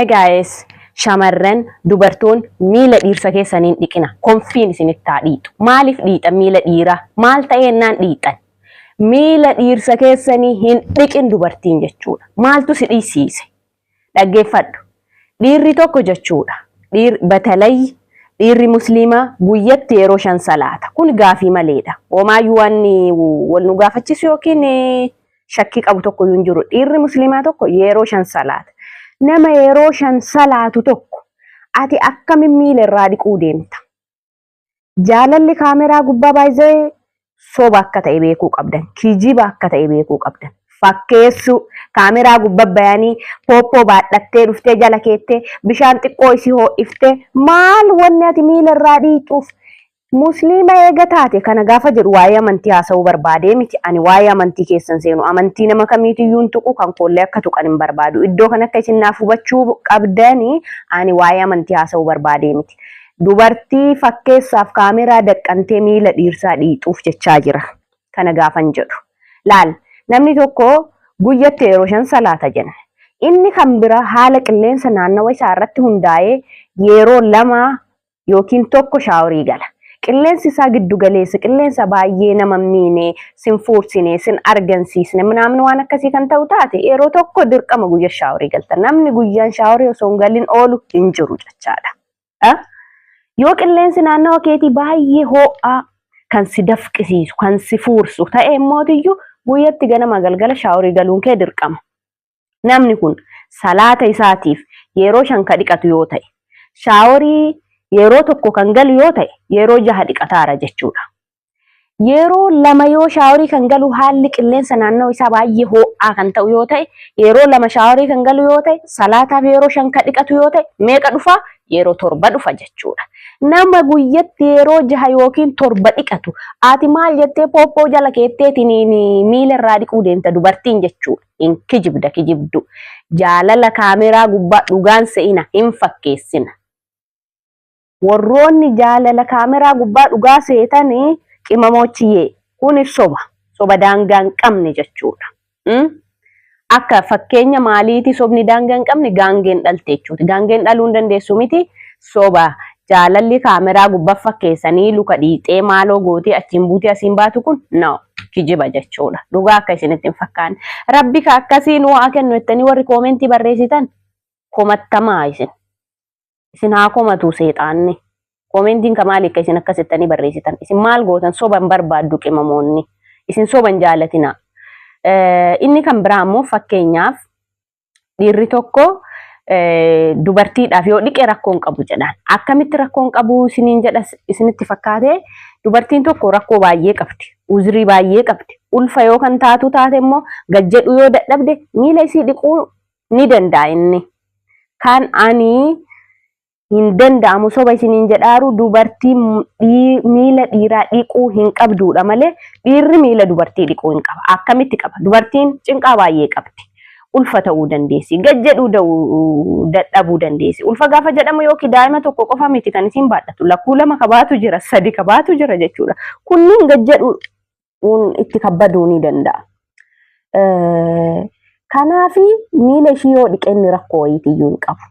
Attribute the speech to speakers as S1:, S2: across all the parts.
S1: Hey guys, shamarran dubartoon miila dhiirsa keessaniin dhiqina. Konfiin isinitti haa dhiixu. Maaliif dhiixan miila dhiiraa? Maal ta'eennaan dhiixan? Miila dhiirsa keessanii hin dhiqin dubartiin jechuudha. Maaltu si dhiisiise? Dhaggeeffadhu. Dhiirri tokko jechuudha. Batalay dhiirri musliimaa guyyatti yeroo 5 salaata. Kun gaafii maleedha. Homaayyuu waan wal nu gaafachiisu yookiin shakkii qabu tokko hin jiru. Dhiirri musliimaa tokko yeroo 5 salaata. Nama yeroo 5 salaatu tokko ati akkamiin miila irraa dhiquu deemta? Jaalalli kaameraa gubbaa baay'ee soba akka ta'e beekuu qabdan, kijiba akka ta'e beekuu qabdan. Fakkeessu kaameraa gubbaa bayanii pooppoo baadhattee dhuftee jala keettee bishaan xiqqoo isii ho'iftee maal wanni ati miila irraa dhiixuuf? Musliima eega taate kana gaafa jedhu waa'ee amantii haasa'uu barbaadee miti. Ani waa'ee amantii keessan seenu amantii nama kamiitiyyuu hin tuqu, kan koollee akka tuqan hin barbaadu. Iddoo kan akka isin naaf hubachuu qabdanii ani waa'ee amantii haasa'uu barbaadee miti. Dubartii fakkeessaaf kaameraa daqqantee miila dhiirsaa dhiixuuf jechaa jira. Kana gaafan jedhu. Laal namni tokko guyyatti yeroo 5 salaata jenna. Inni kan bira haala qilleensa naannawa isaa irratti hundaa'ee yeroo 2 yookiin 1 shaaworii gala. Qilleensi isaa giddu galeessa, qilleensa baay'ee nama miine, sin fuursine, sin argansiisne, namni waan akkasii kan ta'u taate yeroo tokko dirqama guyyaa shaaworii galta. Namni guyyaan shaaworii osoo hin galin oolu hin jiru jechaadha. Yoo qilleensi naannawa keetii baay'ee ho'aa kan si dafqisiisu, kan si fuursu ta'e immootiyyuu guyyatti ganama galgala shaaworii galuun kee dirqama. Namni kun salaata isaatiif yeroo 5 ka dhiqatu yoo ta'e, shaaworii yeroo tokko kan galu yoo ta'e yeroo 6 dhiqataara jechuudha. Yeroo 2 yoo shaaworii kan galu haalli qilleensa naannoo isaa baay'ee ho'aa kan ta'u yoo ta'e yeroo 2 shaaworii kan galu yoo ta'e salaataaf yeroo 5 ka dhiqatu yoo ta'e meeqa dhufa? Yeroo 7 dhufa jechuudha. Nama guyyatti yeroo 6 yookiin 7 dhiqatu ati maal jettee pooppoo jala keetteetiin miila irraa dhiquu deemta dubartiin jechuudha. Hin kijibda kijibdu. Jaalala kaameraa gubbaa dhugaan se'ina hin fakkeessina. Warroonni jaalala kaameraa gubbaa dhugaa seetanii qimamochiyyee kun soba daangaa hin qabne jechuudha. Akka fakkeenya maaliiti sobni daangaa hin qabne? Gaangeen dhalte jechuudha. Gaangeen dhaluu hin dandeessu miti. Soba jaalalli kaameraa gubbaa fakkeessanii luka dhiixee maaloo gootee achiin buutee asiin baatu kun kijiba jechuudha. Dhugaa akka isinitti hin fakkaanne. Rabbi ka akkasiin waa kennu jettanii warri koomentii barreessitan komattamaa isin. Isin haa komatu seexaanni. Koomentiin ka maali akka isin akkasittanii barreessitan? Isin maal gootan? Soban barbaaddu qimamoonni. Isin soban jaalatina. Inni kan biraa immoo fakkeenyaaf dhiirri tokko dubartiidhaaf yoo dhiqe rakkoo hin qabu jedhan. Akkamitti rakkoo hin qabu isiniin jedha isinitti fakkaate? Dubartiin tokko rakkoo baay'ee qabdi. Uzrii baay'ee qabdi. Ulfa yoo kan taatu taate immoo gajjedhu yoo dadhabde miila isii dhiquu ni danda'a inni. Kan ani hin danda'amu soba isiniin jedhaaru dubartii miila dhiiraa dhiquu hin qabduudha malee dhiirri miila dubartii dhiquu hin qaba. Akkamitti qaba? Dubartiin cinqaa baay'ee qabdi. Ulfa ta'uu dandeessi. Gajjedhuu dadhabuu dandeessi. Ulfa gaafa jedhamu yookiin daa'ima tokko qofa miti kan isin baadhatu. Lakkuu 2 kabaatu jira, 3 kabaatu jira jechuudha. Kunniin gajjedhuun itti kabbaduu ni danda'a. Kanaafi miila ishii yoo dhiqenni rakkoo wayiitiyyuu hin qabu.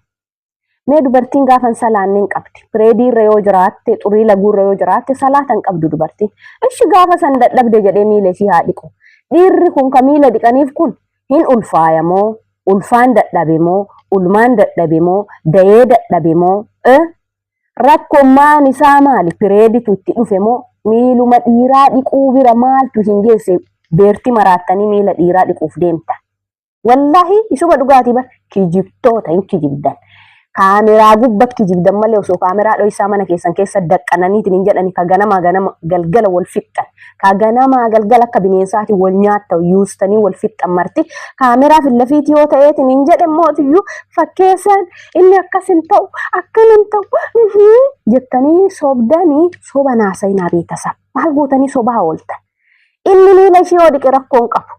S1: Mee dubartiin gaafa salaanne hin qabdi. Pireedii irra yoo jiraatte, xurii laguu irra yoo jiraatte salaata hin qabdu dubartiin. Ishi gaafa san dadhabde jedhee miila ishii haa dhiqu. Dhiirri kun ka miila dhiqaniif kun hin ulfaaya moo? Ulfaan dadhabe moo? Ulmaan dadhabe moo? Dayee dadhabe moo? Rakkoommaan isaa maali? Pireeditu itti dhufe moo? Miiluma dhiiraa dhiquu bira maaltu hin geesse? Beerti maraattanii miila dhiiraa dhiquuf deemta. Wallahi isuma dhugaatii bar kijibtoota hin kijibdan. Kaameraa gubbatti kijibdan malee osoo kaameraa dho'isaa mana keessan keessa daqqananiitiin hin jedhani ka ganama galgala wal fixxan. Ka ganama galgala akka bineensaati wal nyaatta yuustanii wal fixxan marti. Kaameraa fillafiitii yoo ta'eetiin hin jedhan mootiyyuu fakkeessan inni akkasin ta'u akkanin ta'u jettanii sobdanii soba naasayinaa beekasa. Maal gootanii sobaa ooltan? Inni miila ishee yoo dhiqe rakkoo hin qabu.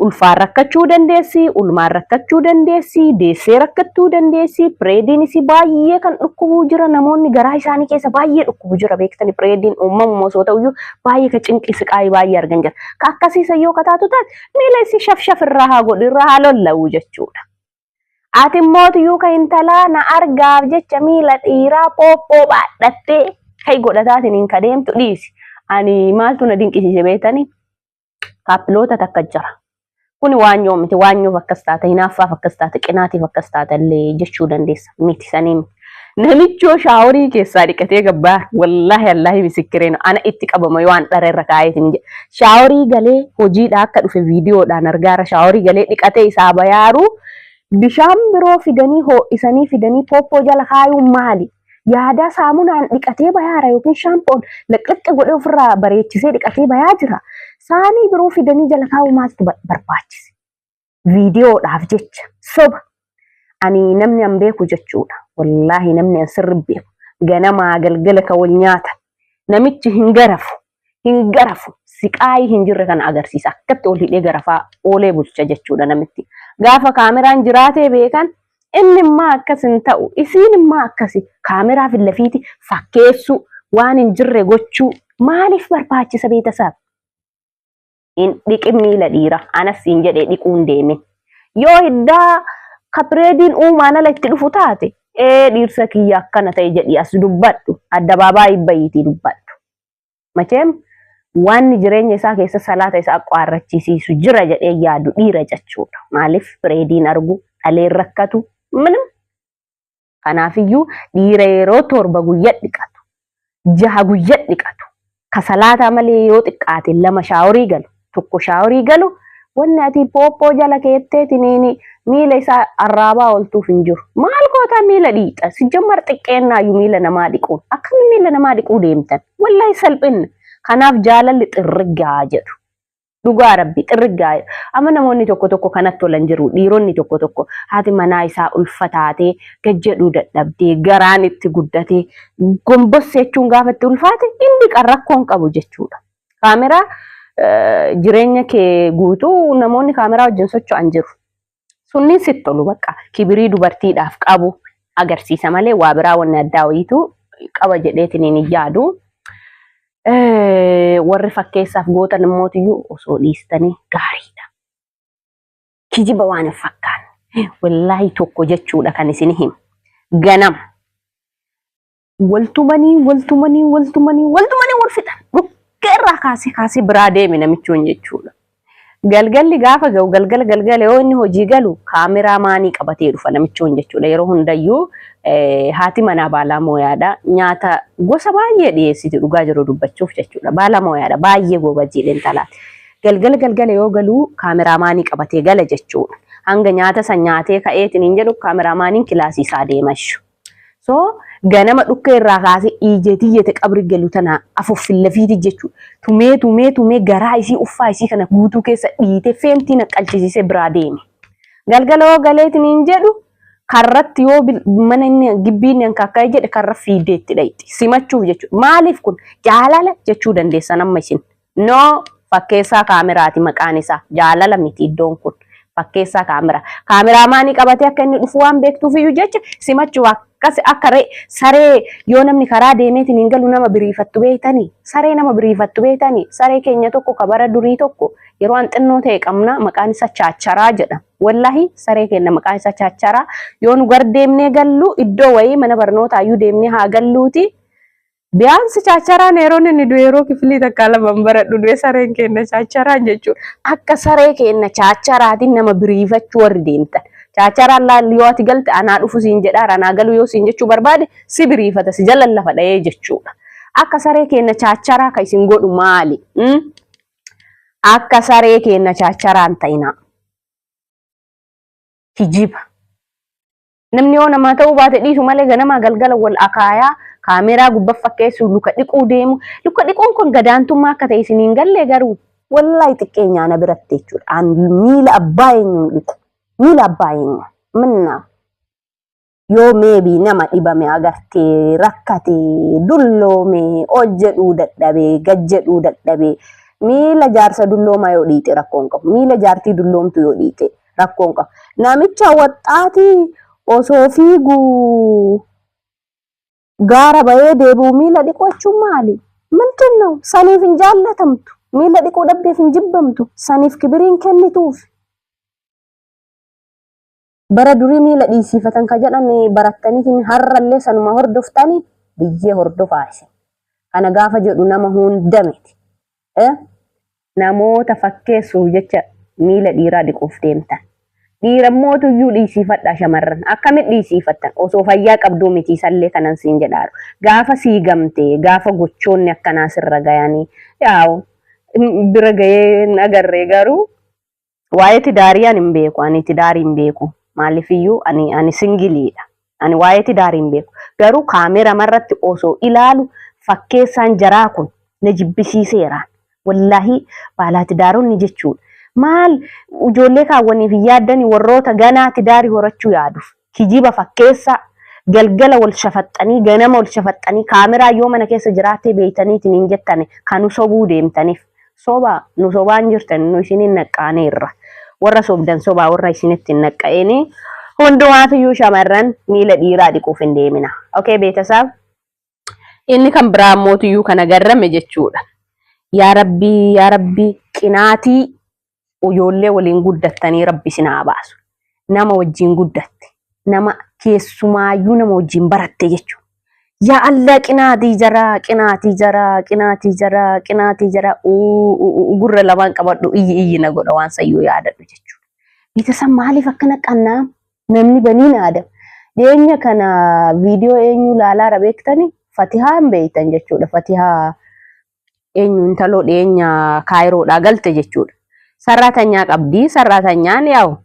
S1: Ulfaan rakkachuu dandeessi, ulmaan rakkachuu dandeessi, deessee rakkachuu dandeessi. Pireediin isii baay'ee kan dhukkubuu jira. Namoonni garaa isaanii keessa baay'ee dhukkubuu jira. Beektanii pireediin uumamuma osoo ta'uyyuu baay'ee ka cinqisi qaayii baay'ee argan jira. Ka akkasiisa yoo kataatu taate miila isii shafshaf irraa haa godhu irraa haa lolla'u jechuudha. ati mootiyyuu ka intalaa na argaaf jecha miila dhiiraa pooppoo baadhattee kai godhataatiin hin kadeemtu dhiisi. Ani maaltu na dinqisiise beetanii kaappiloota takka jira. Kuni waanyoo miti waanyoof akkas taate hinaaffaaf akkas taate qinaatiif akkas taate illee jechuu dandeessa miti sanii miti. Namichoo shaaworii keessaa dhiqatee gabbaa wallahi allahi misikkireeno ana itti qabama yoo an dharerra kaayetiin jedhe. Shaaworii galee hojiidhaa akka dhufe viidiyoodhaan argaara shaaworii galee dhiqatee isaa bayaaru bishaan biroo fidanii ho'isanii fidanii pooppoo jala kaayuun maali? Yaada saamunaan dhiqatee bayaara yookiin shaampoon laqqaqqe godhee ofirraa bareechisee dhiqatee bayaa jira. Saanii biroo fidanii jala kaa'uu maaltu barbaachise? Viidiyoodhaaf jecha soba. Ani namni an beeku jechuudha. Wallahi namni an sirri beeku. Ganamaa galgala ka wal nyaatan. Namichi hin garafu. Siqaayii hin jirre kana agarsiisa. Akkatti ol hidhee garafaa oolee bulcha jechuudha namitti. Gaafa kaameraan jiraatee beekan inni immoo akkas hin ta'u. Isiin immoo akkasi kaameraa fi lafiiti fakkeessu waan hin jirre gochuu maaliif barbaachisa beetasaaf? In dhiqin miila dhiira anas hin jedhee dhiquun deeme. Yoo hiddaa kapireediin uumaan ala itti dhufu taate dhiirsa kiyya akkana ta'e jedhi as dubbadhu addabaabaa bayiitii dubbadhu. Macheem waan jireenya isaa keessa salaata isaa qoarrachiisiisu jira jedhee yaadu dhiira jechuudha. Maaliif pireediin argu dhaleen rakkatu minam. Kanaafiyyuu dhiira yeroo torba guyyaa dhiqatu 6 guyyaa dhiqatu ka salaata malee yoo xiqqaate 2 shaaworii galu tokko shaaworii galu wanni ati pooppoo jala keetteetiniini miila isaa arraabaa oltuuf hin jiru. Maal goota miila dhiixa? Sijammar xiqqeennaayyuu miila namaa dhiquun. Akkami miila namaa dhiquu deemtan? Wallahi salphinna. Kanaaf jaalalli xirrigaa jedhu. Dhugaa rabbi xirrigaa. Amma namoonni tokko kanatti tolan jiru. Dhiironni tokko haati manaa isaa ulfataatee gajjedhuu dadhabdee garaan itti guddatee gombossee jechuun gaafa itti ulfaate inni qarrakkoon qabu jechuudha. Kaameraa jireenya kee guutuu namoonni kaameraa wajjin socho'an jiru. Sunni sitti tolu bakka kibirii dubartiidhaaf qabu agarsiisa malee waa biraa wanni addaa wayiitu qaba jedheetiin hin yaadu. Warri fakkeessaaf gootan immootiyyuu osoo dhiistanii gaariidha. Kijiba waan hin fakkaanne wallahi tokko jechuudha kan isin himu. Ganam waltumanii wal fixan. Irraa kaasee biraa deeme namichuun jechuudha. Galgalli gaafa ga'u galgala yoo inni hojii galu kaameraa maanii qabatee dhufa namichuun jechuudha. Yeroo hundayyuu haati manaa baalaa mooyaadha. Nyaata gosa baay'ee dhiyeessiti dhugaa jiru dubbachuuf jechuudha. Baalaa mooyaadha baay'ee goobajjiidhaan talaati. Galgala yoo galu kaameraa maanii qabatee gala jechuudha. Hanga nyaata san nyaatee ka'eetiin hin jedhu kaameraa maaniin kilaasii isaa deemashu. So ganama dhukkee irraa kaasee ijeetiyyete qabri galu tana afuuffin lafiiti jechuudha. Tumee garaa isii uffaa isii kana guutuu keessa dhiitee feentii naqalchisiisee biraa deeme. Galgala yoo galeetiin hin jedhu karratti yoo mana inni gibbiin akka jedhe karra fiideetti dhayti simachuuf jechuudha. Maaliif kun jaalala jechuu dandeessan amma isin? No fakkeessaa kaameraati maqaan isaa jaalala miti iddoon kun. Fakkeessaa kaameraa maanii qabatee akka inni dhufu waan beektuuf iyyuu jecha simachuuf akkas akka saree yoo namni karaa deemeetiin hin galu nama biriifattu beeytanii saree nama biriifattu beeytanii saree keenya tokko kabara durii tokko yeroo an xinnoo ta'e qabna maqaan isaa chaacharaa jedha. Wallahi saree keenya maqaan isaa chaacharaa yoo nu gar deemnee gallu iddoo wayii mana barnootaa iyyuu deemnee haa galluuti. Biyaansi chaacharaan yeroon inni yeroo kifilii takka lamaan baradhu du'e sareen keenya chaacharaan jechuudha. Akka saree keenya chaacharaatiin nama biriifachuu warri deemtan. Chaacharaan laalli yoo ati galte anaa dhufu siin jedhaa anaa galu yoo siin jechuu barbaade si biriifata si jala lafa dha'ee jechuudha. Akka saree keenya chaacharaa kan isin godhu maali? Akka saree keenya chaacharaan ta'ina. Kijiba. Namni yoo namaa ta'uu baate dhiisu malee ganama galgala wal akaayaa kaameraa gubbaa fakkeessu luka dhiquu deemu. Luka dhiquun kun gadaantummaa akka ta'e isiniin galle garuu wallahi xiqqeenyaa na biratti jechuudha. An miila abbaa eenyuun dhiqu. Miila abbaa eenyu. Minna yoo meebii nama dhibame agartee rakkatee dulloomee hojjedhuu dadhabee gajjedhuu dadhabee miila jaarsa dulloomaa yoo dhiite rakkoon qabu. Miila jaartii dulloomtu yoo dhiite rakkoon qabu. Namicha waxxaatii osoo fiiguu gaara bahee deebi'u miila dhiqachuun maali? Mintin ነው? Saniif hin jaallatamtu. Miila dhiquu dhabdeef hin jibbamtu. Saniif kibiriin kennituuf. bara durii miila dhiisifatan ka jedhan barattanii har'allee sanuma hordoftanii biyyee hordofaasi. Kana gaafa jedhu nama hunda miti. Namoota fakkeessuuf jecha miila dhiiraa dhiquuf deemtan. Dhiirammoota iyyuu dhiisifadha shamarran. Akkamitti dhiisifattan osoo fayyaa qabduu miti sallee kanan siin jedhaaru. Gaafa siigamtee gaafa gochoonni akkanaa sirra gayanii yaa'u bira gayee agarree garuu waa'ee tidaariyaan hin beeku. Ani tidaarii hin beeku. Maaliifiyyuu ani singiliidha. Ani waa'ee tidaarii hin beeku. Garuu kaamera marratti osoo ilaalu fakkeessaan jaraa kun na jibbisiiseeraan. Wallahi baalaa tidaaronni jechuudha. Maal ijoollee kaawwaniif yaaddanii warroota ganaa tidaarii horachuu yaaduuf kijiba fakkeessa galgala wal shafaxanii ganama wal shafaxanii kaameraa yoo mana keessa jiraattee beeytaniitiin hin jettane kan sobuu deemtaniif nu sobaan jirtan nu isiniin naqqaaneerra warra sobdan sobaa warra isinitti naqqa'eenii hundumaatiyyuu shamarran miila dhiiraa dhiquuf hin deemina. Okay beetasaaf inni kan biraa mootiyyuu kan agarrame jechuudha. Yaa Rabbii qinaatii ijoollee waliin guddattanii Rabbi sinaa baasu. Nama wajjin guddatte. Nama keessumaayyuu nama wajjin baratte jechuudha. Yaa Allah qinaatii jara gurra lamaan qabadhu iyyi na godha waan sayyoo yaadadhu jechuudha. Beetasan maaliif akkana qannaa namni baniin aadam. Dhiyeenya kana viidiyoo eenyu laalaa beektanii Fatihaan beeytan jechuudha. Fatihaa eenyu intaloo dhiyeenya Kaayiroodhaa galte jechuudha. Sarratanyaa qabdi. Sarratanyaan yaa'u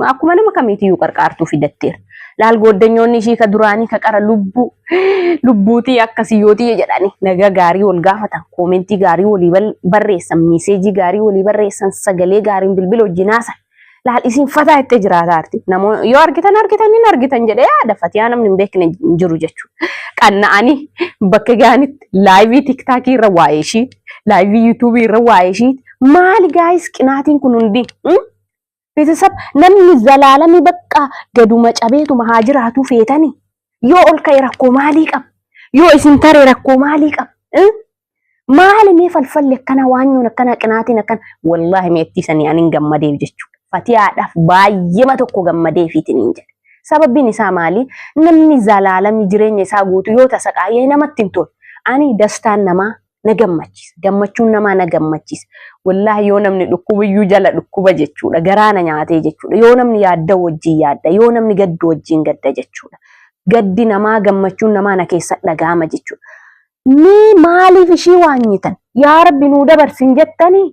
S1: akkuma nama kamiitiyyuu qarqaartuu fidatteera. Laal goddanyoonni ishii ka duraanii ka qara lubbuutii akkasiyyooti jedhani nagaa gaarii wal gaafatan koomentii gaarii walii barreessan miiseejii gaarii walii barreessan sagalee gaariin bilbila hojjinaasan laal isiin fataa itti jiraataarti. Namoonni yoo argitan jedhee yaada Fatihaa namni hin beekne hin jiru jechuudha. Qanna'anii bakka gaanitti laayivii tiktaakii irra waa'ee ishii laayivii yuutuubii irra waa'ee ishii maali gaayis qinaatiin kun hundi beetasab namni zalaalami bakka gaduma cabeetuma haa jiraatu feetanii yoo ol ka'e rakkoo maalii qaba yoo isin taree rakkoo maalii qaba maali mee falfalli akkana waanyuun akkana qinaatiin akkana wallaahi meettiisanii anin gammadeef jechuudha. Fatihaadhaaf baay'eema tokko gammadeefiitiin hin jedhe. Sababbiin isaa maali? Namni zalaalami jireenya isaa guutu yoo tasa qaayee namatti hin tolu. Ani dastaan namaa na gammachiisa. Gammachuun namaa na gammachiisa. Wallaahi yoo namni dhukkubiyyuu jala dhukkuba jechuudha. Garaana nyaatee jechuudha. Yoo namni yaadda wajjin yaadda. Yoo namni gaddu wajjin gadda jechuudha. Gaddi namaa gammachuun namaa na keessa dhagaama jechuudha. Mee maaliif ishii waanyitan? Yaa Rabbi nuu dabarsin jettanii?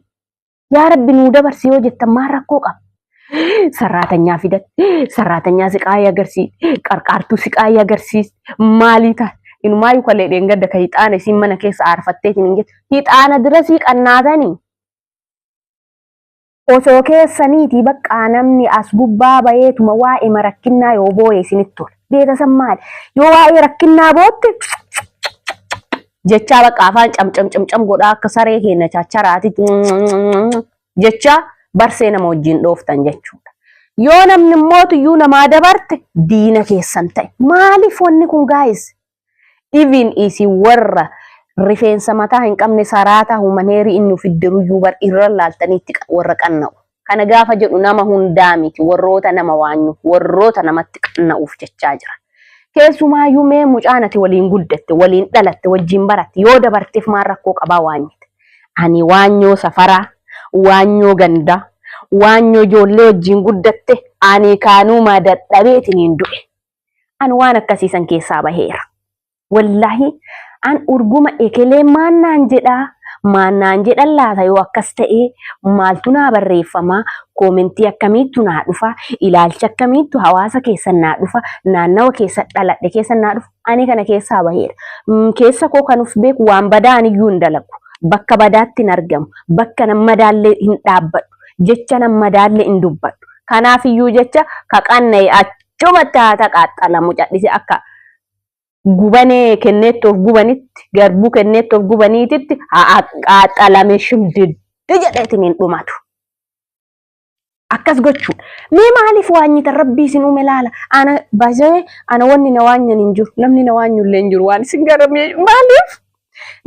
S1: Yaa Rabbi nuu dabarsi yoo jettan maal rakkoo qaba? Sarratanyaa fidatte. Sarratanyaa siqaayii agarsiis. Qarqaartuu siqaayii agarsiis. Maalii ta'a? Inumaayyuu kalee dheengadda ka hixaana isin mana keessa aarfatteetiin hin jettu. Hixaana dirasii qannaatanii. Osoo keessaniitii baqqaa namni as gubbaa bayeetuma waa'ee marakkinnaa yoo booye isinitti tola. Beetasan maali? Yoo waa'ee rakkinnaa bootte jechaa baqqaa afaan camcam godhaa akka saree keenya chacharaatitti jechaa barsee nama wajjin dhooftan jechuudha. Yoo namni immootiyyuu namaa dabarte diina keessan ta'e. Maaliif wanni kun gaayis? Even isi warra rifeensa mataa hin qabne saraataa humaneerii inni fiddiruyyuu bar irra laaltaniitti warra qanna'u. Kana gaafa jedhu nama hundaa miti warroota nama waanyu warroota namatti qanna'uuf jechaa jira. Keessumaayyuu mee mucaanati waliin guddatte waliin dhalatte wajjin baratte yoo dabarteef maal rakkoo qabaa waanyite. Ani waanyoo safaraa waanyoo gandaa waanyoo ijoollee wajjin guddatte ani kaanuma dadhabeetiin hin du'e. Ani waan akkasiisan keessaa baheera. Wallahi an urguma ekelee maannaan jedhan laata yoo akkas ta'ee maaltu naa barreeffama koomentii akkamiittu naa dhufa ilaalcha akkamiittu hawaasa keessan naa dhufa naannawa keessa dhaladhe keessa naa dhufa ani kana keessaa baheera. Keessa koo kan uf beeku waan badaan iyyuu hin dalagu bakka badaatti hin argamu bakka nama daallee hin dhaabbadhu jecha nama daallee hin dubbadhu. Kanaaf iyyuu jecha ka qanna'e achumatti haa taqaaxxalamu cadhise akka gubane kennettoof gubanitti garbuu kennettoof gubaniititti qaxalame shimdiddi jedheetiin hin dhumatu. Akkas gochuudha. Mee maaliif waanyitan Rabbii isin uume laala? Ana baasee ana wanni na waanyan hin jiru. Namni na waanyullee hin jiru waan isin garamee maaliif?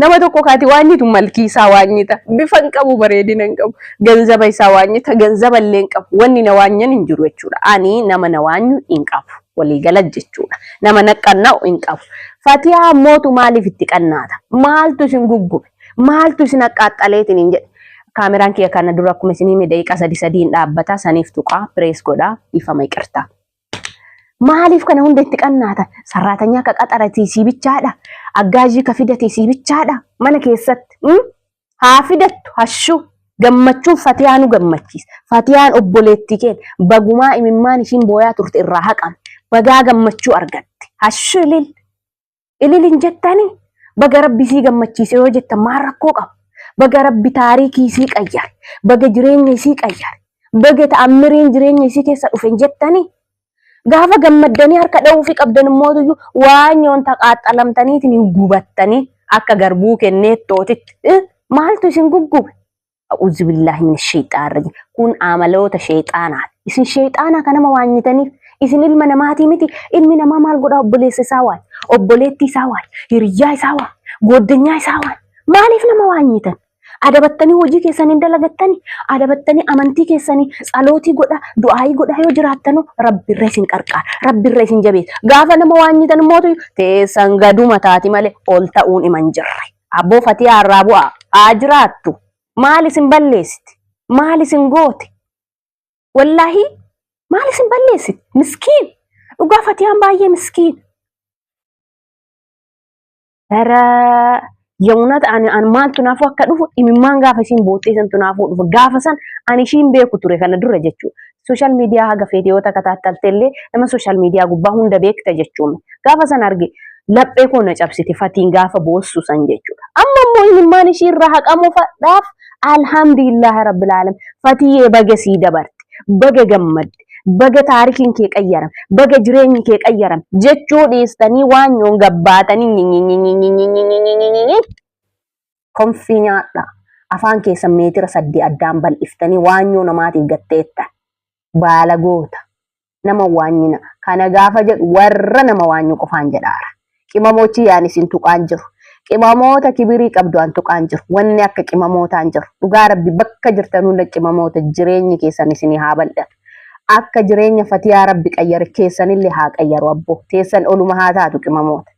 S1: nama tokko kaati waanyitu malkii isaa waanyita bifa hin qabu bareedina hin qabu ganzaba isaa waanyita ganzaba illee hin qabu wanni na waanyan hin jiru jechuudha ani nama na waanyu hin qabu walii gala jechuudha nama naqqanna'u hin qabu Fatiyaa mootu maaliif itti qannaata maaltu isin guggube maaltu isin qaxxaleetiin hin jedhe kaameraan kiyya kana dura akkuma isinii daqiiqaa 3 dhaabbata saniif tuqaa pirees godhaa ifama iqirtaa maaliif kana hunda itti qannaata sarraatanya ka qaxaratii bichaadha aggaajii ka fidatii bichaadha mana keessatti haa fidattu hashuu gammachuun Fatiyaanu gammachiis Fatiyaan obboleetti keen bagumaa imimmaan ishiin booyaa turte irraa haqam bagaa gammachuu argatte hashuu ililin jettanii baga rabbisii gammachiise yoo jettan maal rakkoo qabu baga rabbi taariikii isii qayyare baga jireenya isii qayyare baga ta'ammiriin jireenya isii keessa dhufe jettanii gaafa gammaddanii harka dha'uu fi qabdan immoo waan yoonta qaxxalamtaniitiin hin gubattanii akka garbuu kenneettootitti maaltu isin guggube a'uudhu billahi minash shayxaanir rajiim kun amaloota shayxaanaati isin shayxaana kanama waanyitaniif isin ilma namaatii miti ilmi namaa maal godha obboleessa isaa waan obboleetti isaa waan hiriyyaa isaa waan goddanyaa isaa waan maaliif nama waanyitan adabattanii hojii keessanii dalagattanii adabattanii amantii keessanii salootii godha du'aayii godha yoo jiraattanu rabbirra isin qarqaara rabbirra isin jabeessa gaafa nama waanyitan mootu teessan gaduma taati malee ol ta'uun iman jirre abboo Fatiyaa irraa bu'aa haa jiraattu maal isin balleessiti maal isin goote wallaahi maal isin balleessiti miskiin dhugaa Fatiyaan baay'ee miskiin Yamunat an maal tunaafu akka dhufu imimmaan gaafa isin boottee san tunaafu dhufu gaafa san ani ishiin beeku ture kana dura jechuudha. Social media haga feetiyoota kataattalteellee nama social media gubbaa hunda beekta jechuudha. Gaafa san arge laphee koo na cabsite Fatiin gaafa boossu san jechuudha. Amma immoo imimmaan ishii irraa haqamu fadhaaf alhamdulillah rabbil alamin Fatiyee baga sii dabarte baga gammadde. Baga taarikiin kee qayyaram baga jireenyi kee qayyaram jechuu dhiistanii waan yoon gabbaatanii konfii nyaadha afaan keessa meetira 8 addaan bal'iftanii waan yoo namaatiif gatteetta baala goota nama waanyina kana gaafa jedhu warra nama waanyu qofaan jedhaara qimamochi yaan isin tuqaan jiru qimamoota kibirii qabdu an tuqaan jiru wanni akka qimamootaan jiru dhugaa rabbi bakka jirtanuu hunda qimamoota jireenyi keessan isinii haa bal'atu akka jireenya Fatiyaa rabbi qayyare keessanillee haa qayyaru abbo teessan oluma haa taatu qimamoota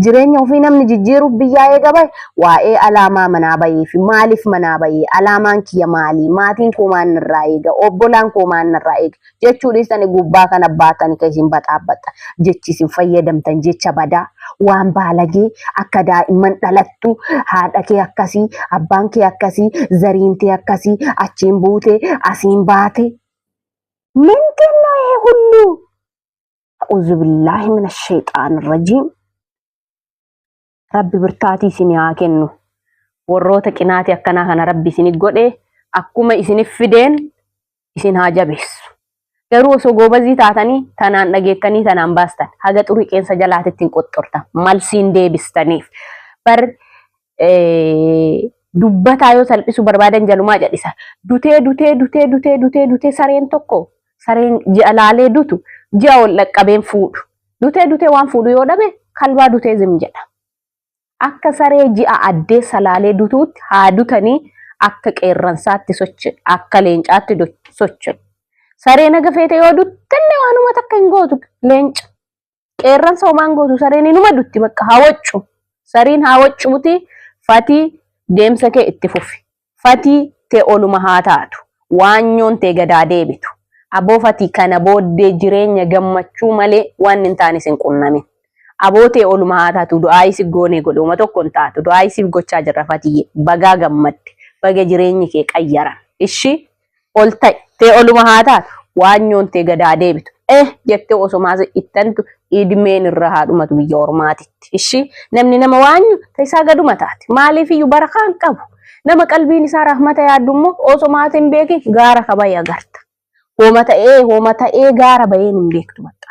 S1: jireenya ofii namni jijjiiruuf biyyaa eegabay waa'ee alaamaa manaa bayee fi maaliif manaa bayee alaamaan kiyya maalii maatiin koo maan irraa eega obbolaan koo maan irraa eega jechuu dhiisanii gubbaa kana baatanii kan isin baxaabbatta jechi isin fayyadamtan jecha badaa waan baalagee akka daa'imman dhalattu haadha kee akkasii abbaan kee akkasii zariin kee akkasii achiin buutee asiin baate ممكن لا يقولوا أعوذ بالله من الشيطان الرجيم ربي برتاتي سيني هاكنو وروتا كناتي أكنا كان ربي سيني قد أكوما إسيني فدين إسين هاجا بيس garuu osoo goobazii taatanii tanaan dhageettanii tanaan baastan haga xurii qeensa jalaatitti qoxxorta malsiin deebistaniif bar dubbataa yoo salphisu barbaadan jalumaa jedhisa dutee sareen tokko sareen ji'a laalee dutu ji'a ol dhaqqabeen fuudhu dutee waan fuudhu yoo dhabe kalbaa dutee zim jedha akka saree ji'a addee salaalee dutuutti haa dutanii akka qeerransaatti sochi akka leencaatti sochi saree naga feete yoo duttanne waanuma takka hin gootu leenca qeerransa homaan gootu sareen inuma dutti bakka hawaccu sariin hawaccuuti Fatii deemsa kee itti fufi Fatii tee oluma haa taatu waanyoon tee gadaa deebitu aboo Fatii kana booddee jireenya gammachuu malee waan hin taane sin qunnamin aboo tee oluma haa taatu du'aa isif goonee godhuma tokko hin taatu du'aa isif gochaa jirra Fatii bagaa gammadde baga jireenyi kee qayyaran ishi ol ta'e tee oluma haa taatu waanyoon tee gadaa deebitu jettee osomaas ittantu idmeen irra haadhumatu biyya ormaatitti ishi namni nama waanyu taisaa gaduma taati maaliif iyyuu barakaan qabu nama qalbiin isaa rahmata yaadummoo osomaatiin beeki gaara kabaya agarta hooma ta'ee gaara bayeen hin beektu bakka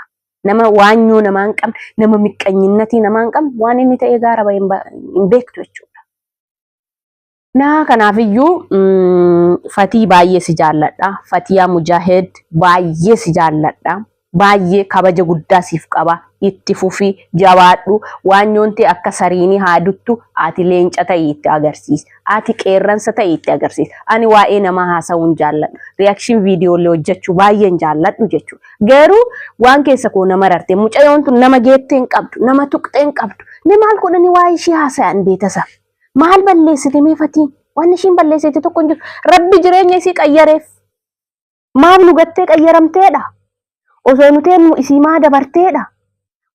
S1: nama waanyuu namaan qabne nama miqqanyinnati namaan qabne waan inni ta'ee gaara bayeen hin beektu jechuudha naa kanaafiyyuu Fatii baay'ee si jaalladha Fatiyaa Mujaahid baay'ee si jaalladha baay'ee kabaja guddaa siif qaba. Itti fufi jabaadhu waan yoonte akka sariini haaduttu ati leenca ta'e itti agarsiis. Ati qeerransa ta'e itti agarsiis. Ani waa'ee nama haasa'uun jaalladhu. Reaction viidiyoolee hojjechuu baay'een jaalladhu jechuudha. Garuu waan keessa koo nama rarte mucayyoon tun nama geettee hin qabdu, nama tuqxee hin qabdu. Ni maal godhani waa'ee ishee haasa'an beetasa. Maal balleessite meefatiin? Waan ishiin balleessite tokko hin jiru. Rabbi jireenya isii qayyareef. Maaf nu gattee qayyaramteedha? Osoo nuteen isii maa dabarteedha?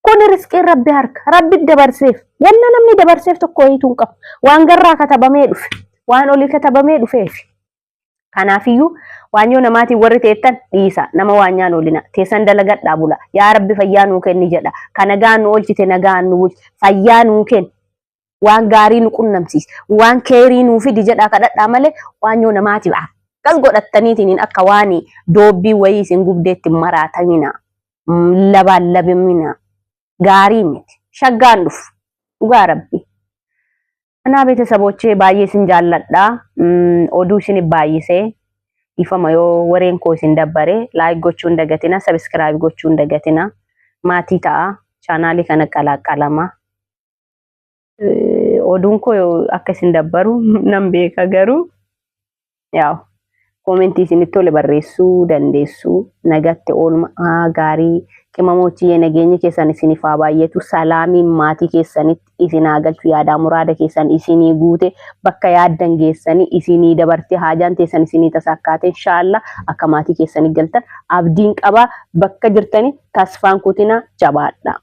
S1: Kun riskiin Rabbi harka. Rabbi dabarseef. Wanna namni dabarseef tokko hiituun qabu. Waan garraa katabamee dhufe. Waan olii katabamee dhufeef. Kanaafiyyuu waan yoo namaatiin warri teettan dhiisa. Nama waan nyaan oolina. Teessan dalagadhaa bula. Yaa Rabbi fayyaa nuu kenni jedha. Ka nagaan nu oolchite nagaan nu bulchi. Fayyaa nuu kenni. Waan gaarii nu qunnamsiis. Waan keerii nuu fidi jedha kadhadhaa malee waan yoo namaatiif akkas godhattaniitiin akka waan doobbii wayii isin gubdeetti maraatamina. Labaan labimina. Gaarii miti. Shaggaan dhufu. Dhugaa Rabbi. Anaa beetesabochee baay'ee isin jaalladha. Oduu isin baay'isee ifama yoo wareen koo isin dabbare like gochuun dagatina, subscribe gochuun dagatina. Maatii ta'a. Chaanaalii kana qalaqalama. Oduun koo akka isin dabbaru nan beeka garuu yaa'u komentii isinitti tole barreessuu dandeessu. Nagaatti oolmaa gaarii qimamochii nageenyi keessan isiniif haa baay'atu. Salaamiin maatii keessanitti isin haa galchu. Yaada muraada keessan isinii guute bakka yaaddan geessanii isinii dabarte haajaan teessan isinii tasakkaate inshallah akka maatii keessanii galtan abdiin qaba. Bakka jirtanii tasfaan kutina jabaadha.